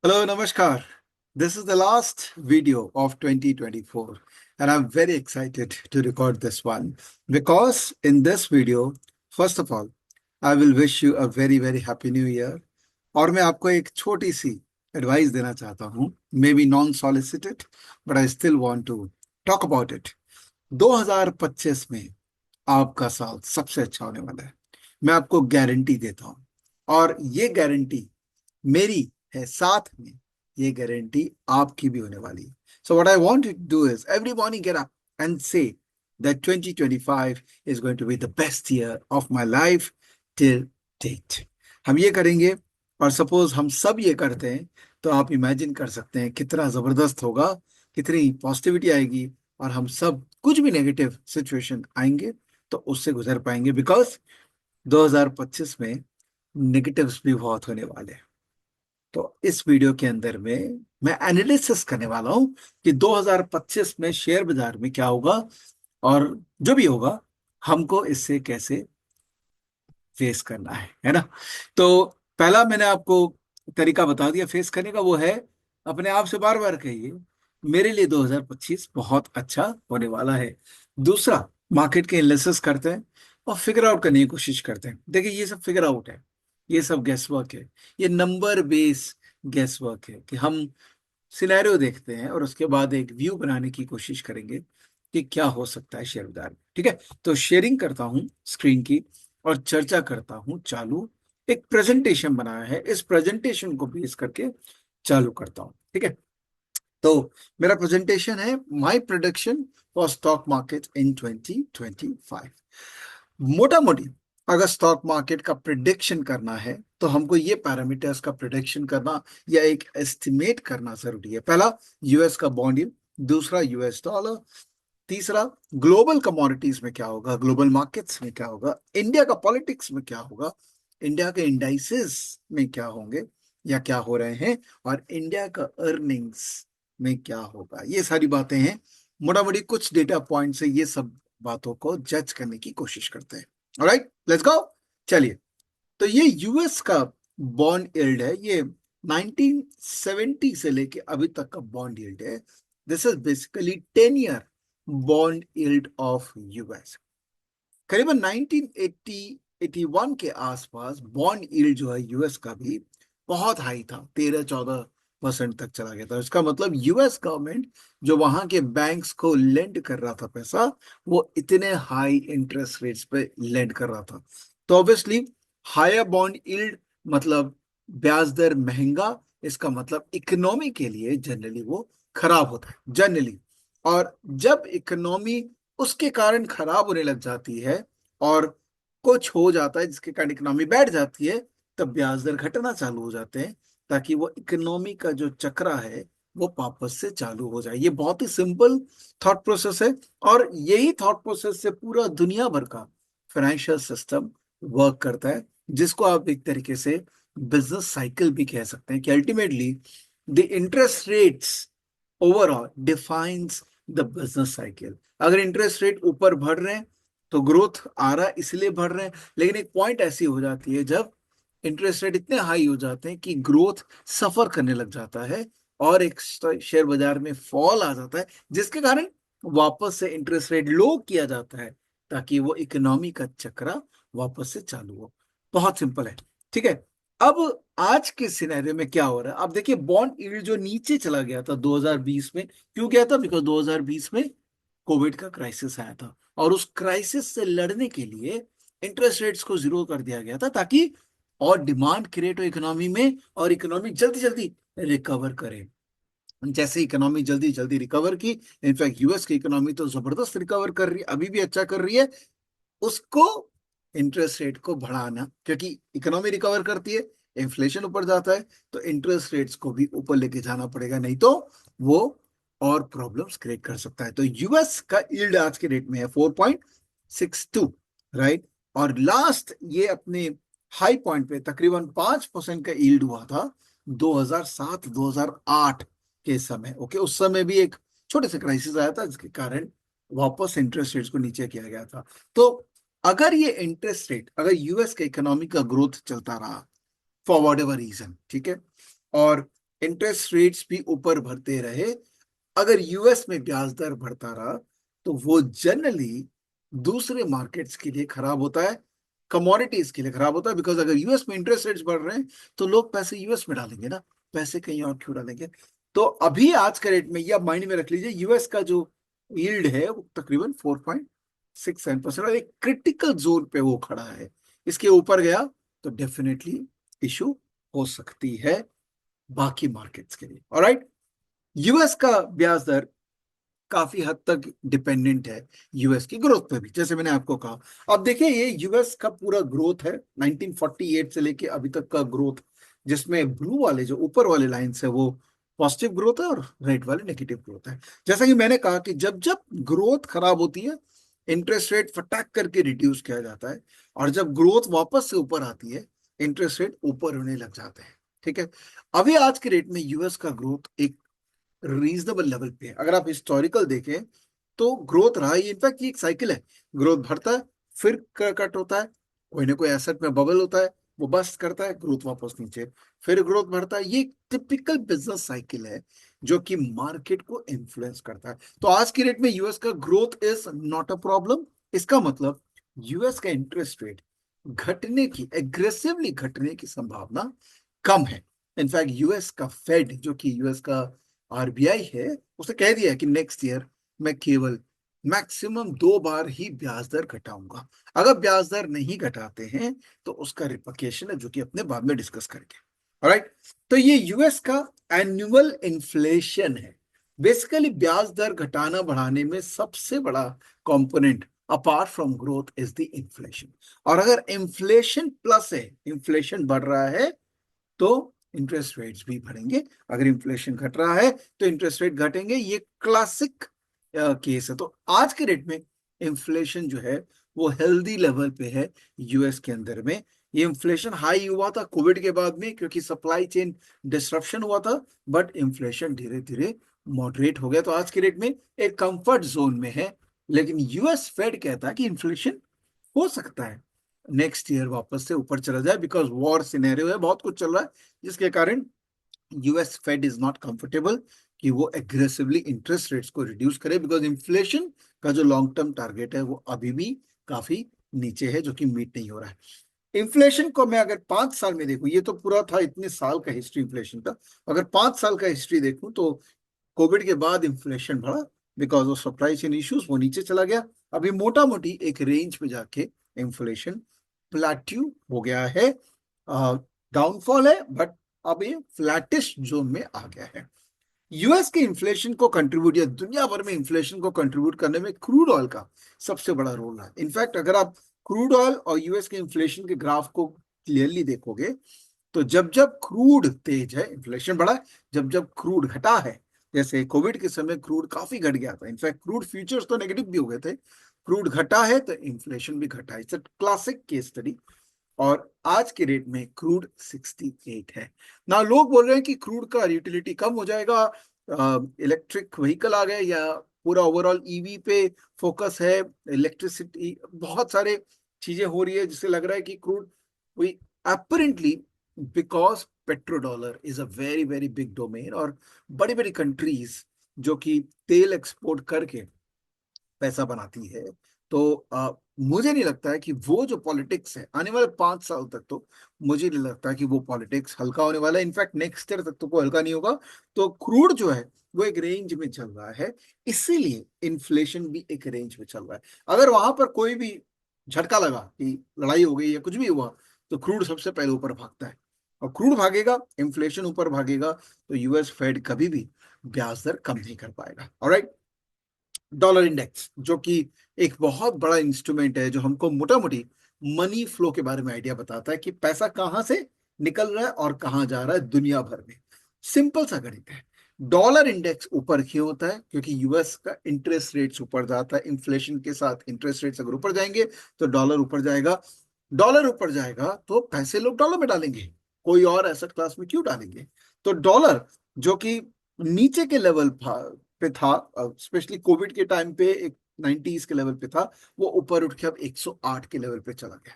Hello, Namaskar. This is the last video of 2024, and I'm very excited to record this one because in this video, first of all, I will wish you a very, very happy new year. और मैं आपको एक छोटी सी advice देना चाहता हूँ, maybe non solicited, but I still want to talk about it. 2025 में आपका साल सबसे अच्छा होने वाला है, मैं आपको गारंटी देता हूँ। और ये गारंटी मेरी है, साथ में ये गारंटी आपकी भी होने वाली है। So what I want to do is every morning get up and say that 2025 is going to be the best year of my life till date. हम ये करेंगे, और सपोज हम सब ये करते हैं, तो आप इमेजिन कर सकते हैं कितना जबरदस्त होगा, कितनी पॉजिटिविटी आएगी, और हम सब कुछ भी नेगेटिव सिचुएशन आएंगे तो उससे गुजर पाएंगे। बिकॉज 2025 में नेगेटिव्स भी बहुत होने वाले हैं। तो इस वीडियो के अंदर में मैं एनालिसिस करने वाला हूं कि 2025 में शेयर बाजार में क्या होगा, और जो भी होगा हमको इससे कैसे फेस करना है ना। तो पहला मैंने आपको तरीका बता दिया फेस करने का, वो है अपने आप से बार बार कहिए मेरे लिए 2025 बहुत अच्छा होने वाला है। दूसरा, मार्केट के एनालिसिस करते हैं और फिगर आउट करने की कोशिश करते हैं। देखिए, ये सब फिगर आउट है, ये सब गैस वर्क है, ये नंबर बेस गैस वर्क है कि हम सिनेरियो देखते हैं और उसके बाद एक व्यू बनाने की कोशिश करेंगे कि क्या हो सकता है शेयर बाजार में। ठीक है, तो शेयरिंग करता हूं स्क्रीन की और चर्चा करता हूं चालू। एक प्रेजेंटेशन बनाया है, इस प्रेजेंटेशन को बेस करके चालू करता हूं। ठीक है, तो मेरा प्रेजेंटेशन है my production for stock market in 2025। मोटा मोटी अगर स्टॉक मार्केट का प्रिडिक्शन करना है तो हमको ये पैरामीटर्स का प्रिडिक्शन करना या एक एस्टिमेट करना जरूरी है। पहला, यूएस का बॉन्ड यील्ड। दूसरा, यूएस डॉलर। तीसरा, ग्लोबल कमोडिटीज में क्या होगा, ग्लोबल मार्केट्स में क्या होगा, इंडिया का पॉलिटिक्स में क्या होगा, इंडिया के इंडाइसेस में क्या होंगे या क्या हो रहे हैं, और इंडिया का अर्निंग्स में क्या होगा। ये सारी बातें हैं, मोटा मोटी कुछ डेटा पॉइंट से ये सब बातों को जज करने की कोशिश करते हैं। Alright, let's go. चलिए, तो ये यूएस का बॉन्ड यील्ड है, ये 1970 से लेके अभी तक का बॉन्ड यील्ड है। This is basically 10 year bond yield of US. करीबन 1980 81 के आसपास बॉन्ड यील्ड जो है यूएस का भी बहुत हाई था, 13-14% तक चला गया था। इसका मतलब यूएस गवर्नमेंट जो वहां के बैंक्स को लेंड कर रहा था पैसा, वो इतने हाई इंटरेस्ट रेट्स पे लेंड कर रहा था। तो ऑब्वियसली हायर बॉन्ड यील्ड मतलब ब्याज दर महंगा, इसका मतलब इकोनॉमी के लिए जनरली वो खराब होता है जनरली। और जब इकोनॉमी उसके कारण खराब होने लग जाती है और कुछ हो जाता है जिसके कारण इकोनॉमी बैठ जाती है, तब ब्याज दर घटना चालू हो जाते हैं, ताकि वो इकोनॉमी का जो चक्रा है वो वापस से चालू हो जाए। ये बहुत ही सिंपल थॉट प्रोसेस है, और यही थॉट प्रोसेस से पूरा दुनिया भर का फाइनेंशियल सिस्टम वर्क करता है, जिसको आप एक तरीके से बिजनेस साइकिल भी कह सकते हैं कि ultimately the interest rates overall defines the business cycle. अगर इंटरेस्ट रेट ऊपर बढ़ रहे हैं तो ग्रोथ आ रहा है, इसलिए बढ़ रहे हैं। लेकिन एक पॉइंट ऐसी हो जाती है जब इंटरेस्ट रेट इतने हाई हो जाते हैं कि ग्रोथ सफर करने लग जाता है, और एक शेयर बाजार में फॉल आ जाता है, जिसके कारण वापस से इंटरेस्ट रेट लो किया जाता है, ताकि वो इकोनॉमी का चक्रा वापस से चालू हो। बहुत सिंपल है। ठीक है, अब आज के सिनेरियो में क्या हो रहा है आप देखिए। बॉन्ड यील्ड जो नीचे चला गया था 2020 में, क्यों गया था? बिकॉज 2020 में कोविड का क्राइसिस आया था, और उस क्राइसिस से लड़ने के लिए इंटरेस्ट रेट्स को जीरो कर दिया गया था, ताकि और डिमांड क्रिएट हो इकोनॉमी में, और इकोनॉमी जल्दी जल्दी रिकवर करे। जैसे इकोनॉमी जल्दी जल्दी रिकवर की, इनफैक्ट यूएस की इकोनॉमी तो जबरदस्त रिकवर कर रही है, अभी भी अच्छा कर रही है, उसको इंटरेस्ट रेट को बढ़ाना, क्योंकि इकोनॉमी रिकवर करती है, इन्फ्लेशन ऊपर जाता है, तो इंटरेस्ट रेट्स को भी ऊपर लेके जाना पड़ेगा, नहीं तो वो और प्रॉब्लम्स क्रिएट कर सकता है। तो यूएस का यील्ड आज के रेट में है 4.62, राइट। और लास्ट ये अपने हाई पॉइंट पे तकरीबन 5% का यील्ड हुआ था 2007-2008 के समय। ओके, उस समय भी एक छोटे से क्राइसिस आया था, जिसके कारण वापस इंटरेस्ट रेट्स को नीचे किया गया था। तो अगर ये इंटरेस्ट रेट, अगर यूएस के इकोनॉमी का ग्रोथ चलता रहा फॉर वॉट एवर रीजन, ठीक है, और इंटरेस्ट रेट्स भी ऊपर बढ़ते रहे, अगर यूएस में ब्याज दर बढ़ता रहा, तो वो जनरली दूसरे मार्केट्स के लिए खराब होता है, कमोडिटीज के लिए खराब होता है। बिकॉज अगर यूएस में इंटरेस्ट रेट्स बढ़ रहे हैं तो लोग पैसे यूएस में डालेंगे ना, पैसे कहीं और क्यों डालेंगे। तो अभी आज के रेट में, या माइंड में रख लीजिए, यूएस का जो यील्ड है वो तकरीबन 4.67% और एक क्रिटिकल जोन पे वो खड़ा है। इसके ऊपर गया तो डेफिनेटली इशू हो सकती है बाकी मार्केट्स के लिए। ऑलराइट, यूएस का ब्याज दर काफी हद तक डिपेंडेंट है यूएस की ग्रोथ पे भी, जैसे मैंने आपको कहा। अब देखिए, ये यूएस का पूरा ग्रोथ है 1948 से लेके अभी तक का ग्रोथ, जिसमें ब्लू वाले जो ऊपर वाले लाइंस है वो पॉजिटिव ग्रोथ है और रेड वाले नेगेटिव ग्रोथ है। जैसा कि मैंने कहा कि जब जब ग्रोथ खराब होती है, इंटरेस्ट रेट फटाक करके रिड्यूस किया जाता है, और जब ग्रोथ वापस से ऊपर आती है, इंटरेस्ट रेट ऊपर होने लग जाते हैं। ठीक है, अभी आज के रेट में यूएस का ग्रोथ एक रीजनेबल लेवल पे है। अगर आप हिस्टोरिकल देखें तो ग्रोथ रहा है, इनफैक्ट ये एक साइकिल है, ग्रोथ बढ़ता है, फिर कट होता है, कोई ना कोई एसेट में बबल होता है, वो बस्ट करता है, ग्रोथ वापस नीचे, फिर ग्रोथ बढ़ता है। ये टिपिकल बिजनेस साइकिल है जो कि मार्केट को इन्फ्लुएंस करता है। तो आज की रेट में यूएस का growth is not a problem. इसका मतलब यूएस का इंटरेस्ट रेट घटने की, एग्रेसिवली घटने की संभावना कम है। इनफैक्ट यूएस का फेड, जो कि यूएस का आरबीआई है, उसने कह दिया है कि नेक्स्ट ईयर मैं केवल मैक्सिमम 2 बार ही ब्याज दर घटाऊंगा। अगर ब्याज दर नहीं घटाते हैं तो उसका रिपकेशन है, जो कि अपने बाद में डिस्कस करेंगे। ऑलराइट, तो ये यूएस का एनुअल इन्फ्लेशन है। बेसिकली ब्याज दर घटाना बढ़ाने में सबसे बड़ा component apart from growth is the inflation. और अगर इन्फ्लेशन प्लस है, इन्फ्लेशन बढ़ रहा है, तो इंटरेस्ट रेट्स भी बढ़ेंगे। अगर इन्फ्लेशन घट रहा है तो इंटरेस्ट रेट घटेंगे। ये क्लासिक केस है। तो आज के रेट में इन्फ्लेशन जो है वो हेल्दी लेवल पे है यूएस के अंदर में। ये इन्फ्लेशन हाई हुआ था कोविड के बाद में, क्योंकि सप्लाई चेन डिस्ट्रप्शन हुआ था, बट इन्फ्लेशन धीरे धीरे मॉडरेट हो गया, तो आज के रेट में एक कंफर्ट जोन में है। लेकिन यूएस फेड कहता है कि इन्फ्लेशन हो सकता है नेक्स्ट ईयर वापस से ऊपर चला जाए, बिकॉज वॉर सिनेरियो है, बहुत कुछ चल रहा है, जिसके कारण US fed is not comfortable कि वो एग्रेसिवली इंटरेस्ट रेट्स को रिड्यूस करे, बिकॉज इन्फ्लेशन का जो लॉन्ग टर्म टारगेट है वो अभी भी काफी नीचे है, जो कि मीट नहीं हो रहा है। इन्फ्लेशन को मैं अगर 5 साल में देखूं, ये तो पूरा था इतने साल का हिस्ट्री इन्फ्लेशन का, अगर 5 साल का हिस्ट्री देखूं तो कोविड के बाद इन्फ्लेशन बढ़ा, because of supply chain issues वो नीचे चला गया। अभी मोटा मोटी एक रेंज पे जाके इन्फ्लेशन प्लाट्यू हो गया है, डाउनफॉल है, बट अब ये फ्लैटिश जोन में आ गया है। यूएस के इन्फ्लेशन को कंट्रीब्यूट, या दुनिया भर में इन्फ्लेशन को कंट्रीब्यूट करने में क्रूड ऑयल का सबसे बड़ा रोल है। इनफैक्ट अगर आप क्रूड ऑयल और यूएस के इन्फ्लेशन के ग्राफ को क्लियरली देखोगे, तो जब जब क्रूड तेज है इन्फ्लेशन बढ़ा है, जब जब क्रूड घटा है, जैसे कोविड के समय क्रूड काफी घट गया था, इनफैक्ट क्रूड फ्यूचर्स तो नेगेटिव भी हो गए थे, क्रूड घटा है तो इन्फ्लेशन भी घटा है। It's classic case study. और आज के रेट में क्रूड 68 है ना। लोग बोल रहे हैं कि क्रूड का यूटिलिटी कम हो जाएगा, इलेक्ट्रिक व्हीकल आ गए, या पूरा ओवरऑल ईवी पे फोकस है, इलेक्ट्रिसिटी, बहुत सारे चीजें हो रही है जिससे लग रहा है कि crude, we apparently because petro dollar is a very very big domain, और बड़ी बड़ी कंट्रीज जो कि तेल एक्सपोर्ट करके पैसा बनाती है, तो मुझे नहीं लगता है कि वो जो पॉलिटिक्स है आने वाले 5 साल तक, तो मुझे नहीं लगता कि वो पॉलिटिक्स हल्का होने वाला है। इनफैक्ट नेक्स्ट ईयर तक तो कोई हल्का नहीं होगा। तो क्रूड जो है वो एक रेंज में चल रहा है, इसीलिए इन्फ्लेशन भी एक रेंज में चल रहा है। अगर वहां पर कोई भी झटका लगा कि लड़ाई हो गई या कुछ भी हुआ, तो क्रूड सबसे पहले ऊपर भागता है, और क्रूड भागेगा, इन्फ्लेशन ऊपर भागेगा, तो यूएस फेड कभी भी ब्याज दर कम नहीं कर पाएगा। ऑलराइट, डॉलर इंडेक्स, जो कि एक बहुत बड़ा इंस्ट्रूमेंट है, जो हमको मोटा मोटी मनी फ्लो के बारे में आइडिया बताता है कि पैसा कहां से निकल रहा है और कहां जा रहा है दुनिया भर में। सिंपल सा गणित है। डॉलर इंडेक्स ऊपर क्यों होता है? क्योंकि यूएस का इंटरेस्ट रेट्स ऊपर जाता है, इन्फ्लेशन के साथ इंटरेस्ट रेट्स अगर ऊपर जाएंगे तो डॉलर ऊपर जाएगा। डॉलर ऊपर जाएगा तो पैसे लोग डॉलर में डालेंगे, कोई और एसेट क्लास में क्यों डालेंगे। तो डॉलर, जो कि नीचे के लेवल पे था, स्पेशली कोविड के टाइम पे एक 90s के लेवल पे था, वो ऊपर उठ के अब 108 के लेवल पे चला गया।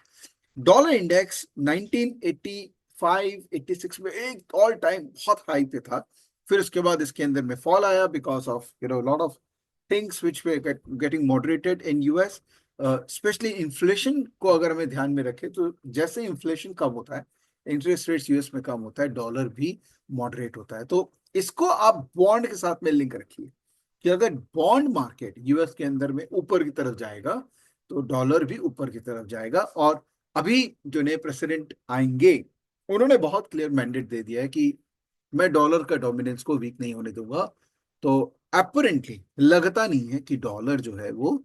डॉलर इंडेक्स 1984 85 86 में एक ऑल टाइम बहुत हाई पे था। फिर उसके बाद इसके अंदर में फॉल आया because of lot of things which way getting moderated in US. Specially inflation को अगर हमें ध्यान में रखें तो जैसे इन्फ्लेशन कम होता है, इंटरेस्ट रेट्स यूएस में कम होता है, डॉलर भी मॉडरेट होता है। तो इसको आप बॉन्ड के साथ में लिंक रखिए कि अगर बॉन्ड मार्केट यूएस के अंदर में ऊपर की तरफ जाएगा तो डॉलर भी ऊपर की तरफ जाएगा। और अभी जो नए प्रेसिडेंट आएंगे उन्होंने बहुत क्लियर मैंडेट दे दिया है कि मैं डॉलर का डोमिनेंस को वीक नहीं होने दूंगा। तो अपरेंटली लगता नहीं है कि डॉलर जो है वो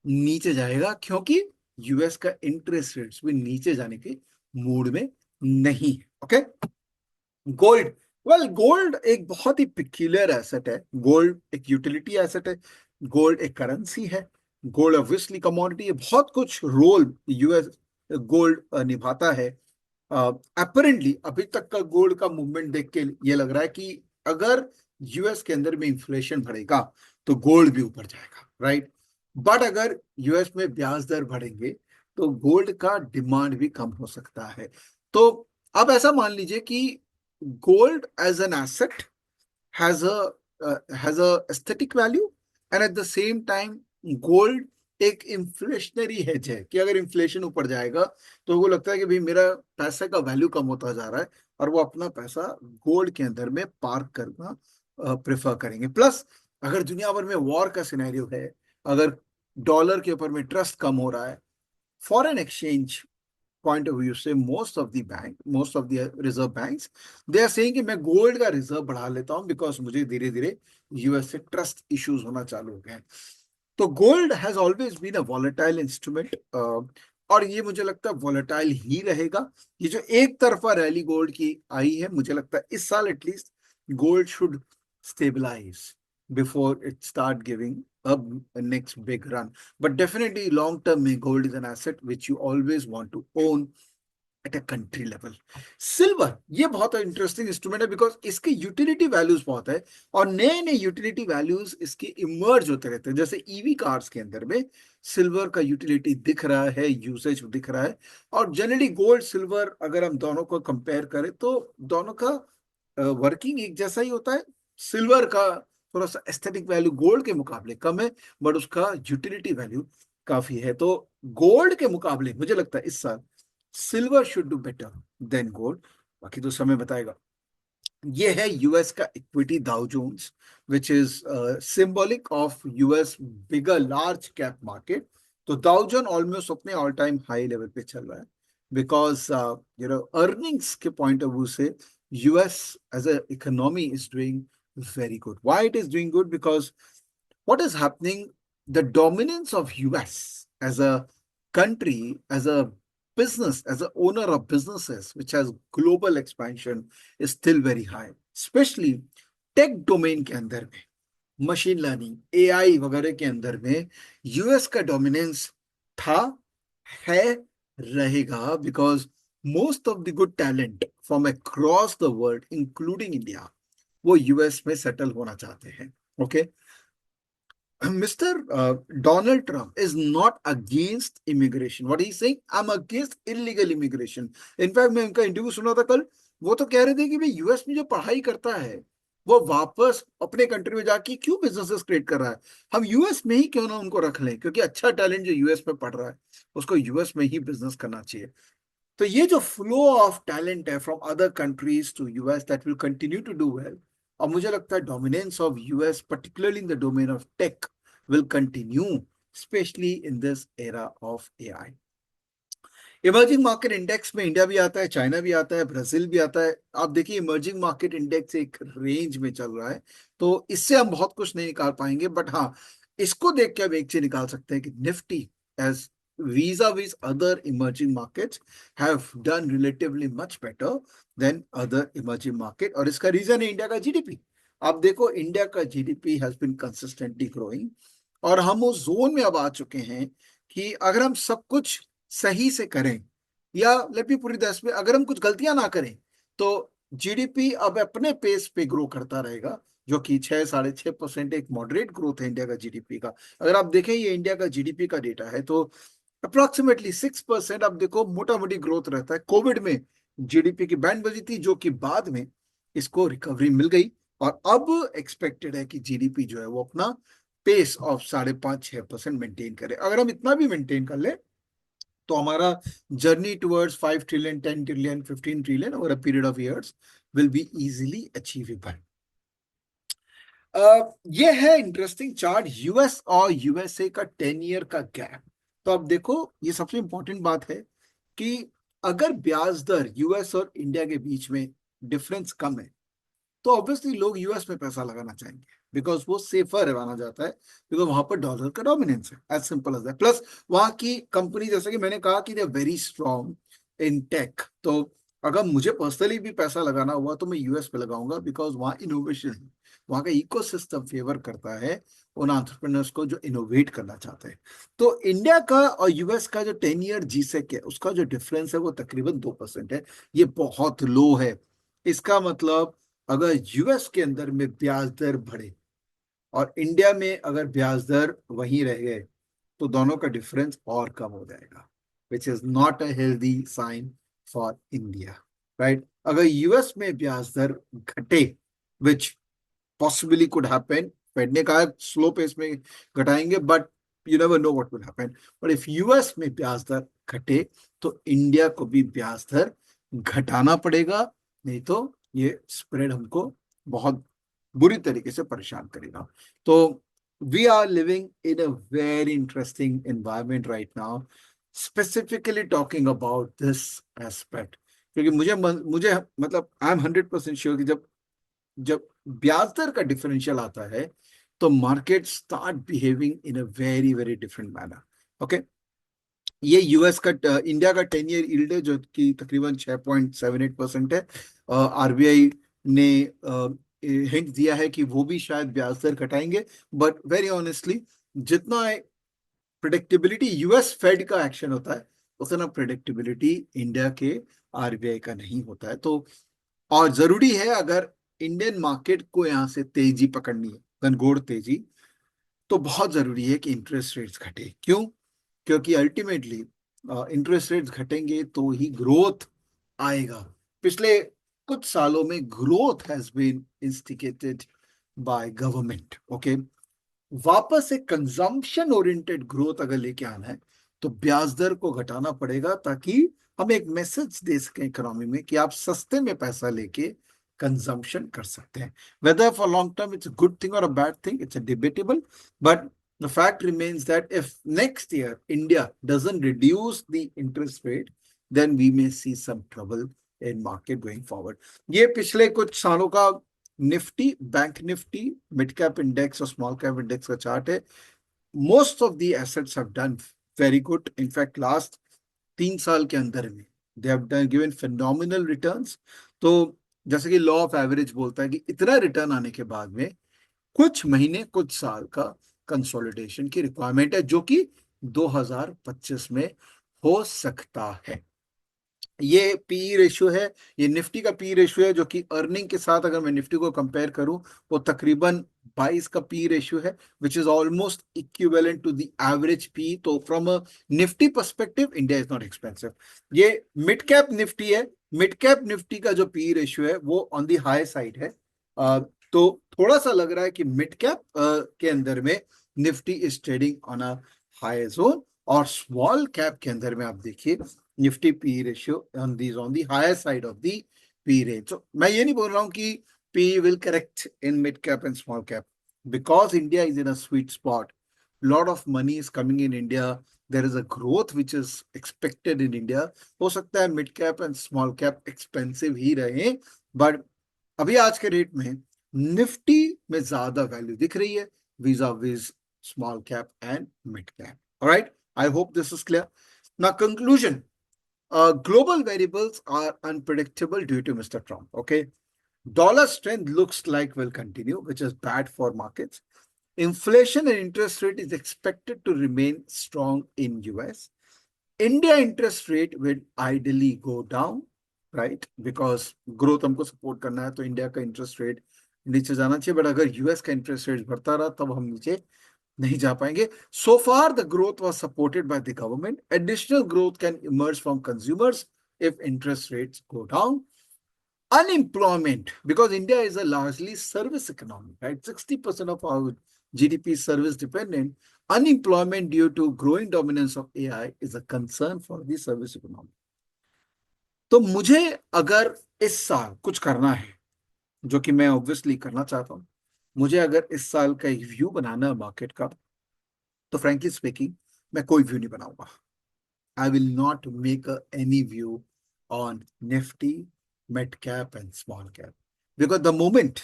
नीचे जाएगा, क्योंकि यूएस का इंटरेस्ट रेट्स भी नीचे जाने के मूड में नहीं है। Okay, gold. वेल, गोल्ड एक बहुत ही पिक्यूलियर एसेट है। गोल्ड एक यूटिलिटी एसेट है, गोल्ड एक करेंसी है, गोल्ड ऑब्वियसली कमोडिटी है, बहुत कुछ रोल यूएस गोल्ड निभाता है। अपरेंटली अभी तक का गोल्ड का मूवमेंट देख के ये लग रहा है कि अगर यूएस के अंदर में इंफ्लेशन बढ़ेगा तो गोल्ड भी ऊपर जाएगा, राइट। बट अगर यूएस में ब्याज दर बढ़ेंगे तो गोल्ड का डिमांड भी कम हो सकता है। तो अब ऐसा मान लीजिए कि gold as an asset has a aesthetic value, and at the same time gold एक इन्फ्लेशनरी हेज है कि अगर इन्फ्लेशन ऊपर जाएगा तो वो लगता है कि भाई मेरा पैसे का वैल्यू कम होता जा रहा है और वो अपना पैसा गोल्ड के अंदर में पार्क करना प्रेफर करेंगे। प्लस अगर दुनिया भर में वॉर का सिनेरियो है, अगर डॉलर के ऊपर में ट्रस्ट कम हो रहा है, foreign exchange point of view से most of the reserve banks they are saying कि मैं गोल्ड का रिजर्व बढ़ा लेता हूं बिकॉज मुझे धीरे धीरे यूएस से ट्रस्ट इश्यूज होना चालू हो गए हैं। तो gold has always been a volatile instrument, और ये मुझे लगता है वॉलेटाइल ही रहेगा। ये जो एक तरफा रैली गोल्ड की आई है, मुझे लगता है इस साल at least gold should stabilise before it start giving a next big run. But definitely long term में gold is an asset which you always want to own at a country level. Silver ये बहुत interesting instrument है because इसके utility values बहुत है और नए नए यूटिलिटी वैल्यूज इसके इमर्ज होते रहते हैं। जैसे ईवी कार्स के अंदर में सिल्वर का यूटिलिटी दिख रहा है, यूसेज दिख रहा है। और जनरली गोल्ड सिल्वर अगर हम दोनों को कंपेयर करें तो दोनों का वर्किंग एक जैसा ही होता है। सिल्वर का थोड़ा सा एस्थेटिक वैल्यू गोल्ड के मुकाबले कम है, बट उसका यूटिलिटी वैल्यू काफी है। तो गोल्ड के मुकाबले मुझे लगता है इस साल silver should do better than gold. बाकी तो समय बताएगा। ये है यूएस का equity Dow Jones which is symbolic of US bigger large cap market. तो डाउ जोन ऑलमोस्ट अपने ऑल टाइम हाई लेवल पे चल रहा है बिकॉज अर्निंग्स के पॉइंट ऑफ व्यू से US as a economy is doing very good. Why it is doing good? Because what is happening, the dominance of US as a country, as a business, as a owner of businesses which has global expansion is still very high, especially tech domain के अंदर में, machine learning, AI वगैरह के अंदर में US का dominance था, है, रहेगा because most of the good talent from across the world including India वो यूएस में सेटल होना चाहते हैं। Okay, Mr. Donald Trump is not against immigration. What he's saying, I'm against illegal immigration. In fact, मैं उनका interview सुना था कल, वो तो कह रहे थे कि भाई यूएस में जो पढ़ाई करता है वो वापस अपने कंट्री में जाके क्यों बिजनेसेस क्रिएट कर रहा है, हम यूएस में ही क्यों ना उनको रख लें, क्योंकि अच्छा टैलेंट जो यूएस में पढ़ रहा है उसको यूएस में ही बिजनेस करना चाहिए। तो ये जो फ्लो ऑफ टैलेंट है from other countries to US that will continue to do well. और मुझे लगता है dominance of US particularly in the domain of tech will continue, especially in this era of AI. Emerging market index में India भी आता है, China भी आता है, ब्राजील भी आता है। आप देखिए इमर्जिंग मार्केट इंडेक्स एक रेंज में चल रहा है, तो इससे हम बहुत कुछ नहीं निकाल पाएंगे। बट हाँ, इसको देख के हम एक चीज निकाल सकते हैं कि Nifty as vis-a-vis other emerging markets have done relatively much better than other emerging market। और इसका रीजन है इंडिया का जीडीपी। आप देखो इंडिया का GDP has been consistently growing और हम उस जोन में अब आ चुके हैं कि अगर हम सब कुछ सही से करें या लेट मी पूरी दस में अगर हम कुछ गलतियां ना करें तो जीडीपी अब अपने पेस पे ग्रो करता रहेगा, जो कि 6-6.5% एक मॉडरेट ग्रोथ है इंडिया का जीडीपी का। अगर आप देखें ये इंडिया का जीडीपी का डेटा है तो अप्रोक्सीमेटली 6% आप देखो मोटा मोटी ग्रोथ रहता है। कोविड में जीडीपी की बैंड बजी थी, जो कि बाद में इसको रिकवरी मिल गई और अब एक्सपेक्टेड है कि जीडीपी जो है वो अपना पेस ऑफ 5.5-6% मेंटेन करे। अगर हम इतना भी मेंटेन कर ले तो हमारा journey towards 5 trillion, 10 trillion, 15 trillion over a period of years will be easily achievable. ये है इंटरेस्टिंग चार्ट, यूएस और यूएसए का 10 ईयर का गैप। तो अब देखो, ये सबसे इंपॉर्टेंट बात है कि अगर ब्याज दर यूएस और इंडिया के बीच में डिफरेंस कम है तो ऑब्वियसली लोग यूएस में पैसा लगाना चाहेंगे, बिकॉज वो सेफर माना जाता है, बिकॉज वहां पर डॉलर का डोमिनेंस है, as simple as that. Plus वहां की कंपनी, जैसे कि मैंने कहा कि they are very strong in tech. तो अगर मुझे पर्सनली भी पैसा लगाना हुआ तो मैं यूएस पे लगाऊंगा, बिकॉज वहाँ इनोवेशन है, वहाँ का इकोसिस्टम फेवर करता है उन एंटरप्रेन्योर्स को जो इनोवेट करना चाहते हैं। तो इंडिया का और यूएस का जो 10 ईयर जीसेक है, उसका जो डिफरेंस है वो तकरीबन 2% है। ये बहुत लो है। इसका मतलब अगर यूएस के अंदर में ब्याज दर बढ़े और इंडिया में अगर ब्याज दर वहीं रह गए तो दोनों का डिफरेंस और कम हो जाएगा, which is not a healthy sign for India, right. अगर यूएस में ब्याज दर घटे, which possibly could happen, Fed ने कहा स्लो पेस में घटाएंगे, but you never know what will happen. But if US में ब्याज दर घटे तो इंडिया को भी ब्याज दर घटाना पड़ेगा, नहीं तो ये स्प्रेड हमको बहुत बुरी तरीके से परेशान करेगा। तो we are living in a very interesting environment right now, specifically talking about this aspect. क्योंकि मुझे मतलब आई एम 100% श्योर कि जब जब ब्याज दर का डिफरेंशियल आता है तो market start behaving in a very very different manner. Okay, ये यूएस का इंडिया का 10 ईयर यील्ड है जो कि तकरीबन 6.78% है। आरबीआई ने हिंट दिया है कि वो भी शायद ब्याज दर घटाएंगे, बट वेरी ऑनेस्टली जितना प्रिडिक्टेबिलिटी यूएस फेड का एक्शन होता है उतना प्रिडिक्टेबिलिटी इंडिया के आरबीआई का नहीं होता है। तो और जरूरी है, अगर इंडियन मार्केट को यहाँ से तेजी पकड़नी है, घनघोर तेजी, तो बहुत जरूरी है कि इंटरेस्ट रेट्स घटे। क्यों? क्योंकि अल्टीमेटली इंटरेस्ट रेट्स घटेंगे तो ही ग्रोथ आएगा। पिछले कुछ सालों में growth has been instigated by government. Okay, वापस एक कंजम्पशन ओरिएंटेड ग्रोथ अगर लेके आना है तो ब्याज दर को घटाना पड़ेगा, ताकि हम एक मैसेज दे सकें इकोनॉमी में कि आप सस्ते में पैसा लेके कंजम्पशन कर सकते हैं। Whether for long term it's a good thing और a bad thing, it's a debatable, but the fact remains that if next year India doesn't reduce the interest rate, then we may see some trouble in market going forward. ये पिछले कुछ सालों का Nifty, bank Nifty, mid cap index और small cap index का chart है। Most of the assets have done very good. In fact last 3 साल के अंदर में they have done given phenomenal returns. तो जैसे कि लॉ ऑफ एवरेज बोलता है कि इतना रिटर्न आने के बाद में कुछ महीने, कुछ साल का कंसोलिडेशन की रिक्वायरमेंट है, जो कि 2025 में हो सकता है। ये पी रेशियो है, ये निफ्टी का पी रेशियो है, जो कि अर्निंग के साथ अगर मैं निफ्टी को कंपेयर करूं वो तकरीबन 22 का पी रेशियो है, which is almost equivalent to the average P. तो from a Nifty perspective India is not expensive. ये मिड कैप निफ्टी है, मिड कैप निफ्टी का जो पी रेशियो है वो ऑन द हाई साइड है। तो थोड़ा सा लग रहा है कि मिड कैप के अंदर में Nifty is trading on a high zone, और स्मॉल कैप के अंदर में आप देखिए Nifty P ratio on the higher side of the P range. तो मैं ये नहीं बोल रहा हूँ कि P will correct in mid cap and small cap, because India is in a sweet spot, lot of money is coming in India, there is a growth which is expected in India. हो सकता है mid cap and small cap expensive ही रहे, but अभी आज के rate में Nifty में ज्यादा वैल्यू दिख रही है vis-a-vis small cap and mid cap. Alright, I hope this is clear. Now conclusion, global variables are unpredictable due to Mr. Trump. Okay, dollar strength looks like will continue, which is bad for markets. Inflation and interest rate is expected to remain strong in US. India interest rate will ideally go down, right? Because growth हमको support करना है तो India का interest rate नीचे जाना चाहिए, but अगर US का इंटरेस्ट रेट बढ़ता रहा तब हम नीचे नहीं जा पाएंगे। So far the growth was supported by the government. Additional growth can emerge from consumers, if interest rates go down. Unemployment, because India is a largely service economy, right? 60% of our GDP is service dependent. Unemployment due to growing dominance of AI is a concern for the service economy. तो मुझे अगर इस साल कुछ करना है, जो कि मैं ऑब्वियसली करना चाहता हूं, मुझे अगर इस साल का एक व्यू बनाना है मार्केट का, तो फ्रेंकली स्पीकिंग मैं कोई व्यू नहीं बनाऊंगा. I will not make any view on Nifty, mid cap and small cap, because the moment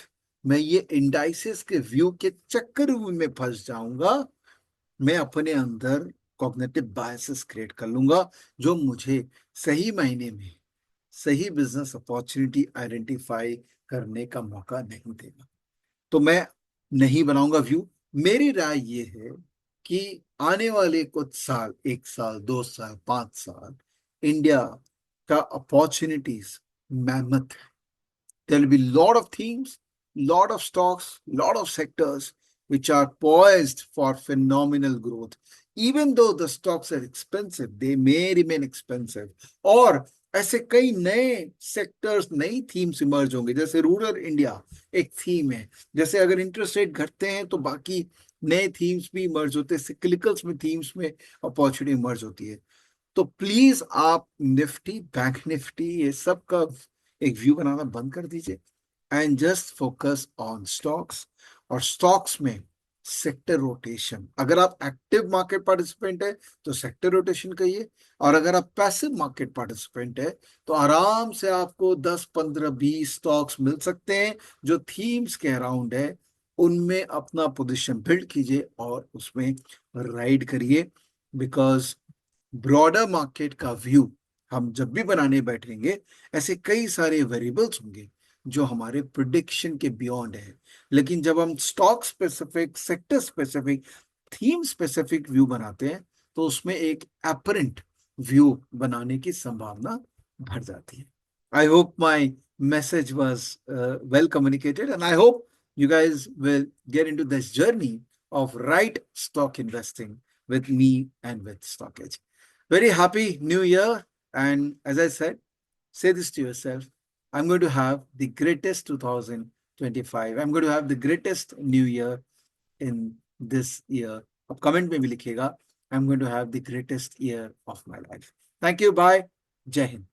मैं ये इंडाइसेस के व्यू के चक्कर में फंस जाऊंगा, मैं अपने अंदर कॉग्निटिव बायसेस क्रिएट कर लूंगा, जो मुझे सही महीने में सही बिजनेस अपॉर्चुनिटी आइडेंटिफाई करने का मौका नहीं देगा. तो मैं नहीं बनाऊंगा व्यू. मेरी राय ये है कि आने वाले कुछ साल, 1 साल, 2 साल, 5 साल, इंडिया का अपॉर्चुनिटीज मैमथ है. There will be lot of themes, lot of stocks, lot of sectors which are poised for phenomenal growth. Even though the stocks are expensive, they may remain expensive. और ऐसे कई नए sectors, नई themes emerge होंगे. जैसे rural India एक theme है. जैसे अगर इंटरेस्ट रेट घटते हैं तो बाकी नए थीम्स भी इमर्ज होते हैं. सिक्लिकल्स में, थीम्स में अपॉर्चुनिटी इमर्ज होती है. तो प्लीज आप निफ्टी, बैंक निफ्टी, ये सब का एक व्यू बनाना बंद कर दीजिए and just focus on stocks. और स्टॉक्स में सेक्टर रोटेशन, अगर आप एक्टिव मार्केट पार्टिसिपेंट है तो सेक्टर रोटेशन करिए, और अगर आप पैसिव मार्केट पार्टिसिपेंट है तो आराम से आपको 10, 15, 20 स्टॉक्स मिल सकते हैं जो थीम्स के अराउंड है. उनमें अपना पोजीशन बिल्ड कीजिए और उसमें राइड करिए. बिकॉज ब्रॉडर मार्केट का व्यू हम जब भी बनाने बैठेंगे, ऐसे कई सारे वेरिएबल्स होंगे जो हमारे प्रिडिक्शन के बियॉन्ड है. लेकिन जब हम stock specific, sector specific, theme specific view बनाते हैं, तो उसमें एक एपरेंट व्यू बनाने की संभावना बढ़ जाती है. I hope my message was well communicated, and I hope you guys will get into this journey of right stock investing with me and with Stock Edge. Very happy new year. And as I said, say this to yourself: I'm going to have the greatest 2025. I'm going to have the greatest new year in this year. अब comment में भी लिखिएगा, I'm going to have the greatest year of my life. Thank you. Bye. Jai Hind.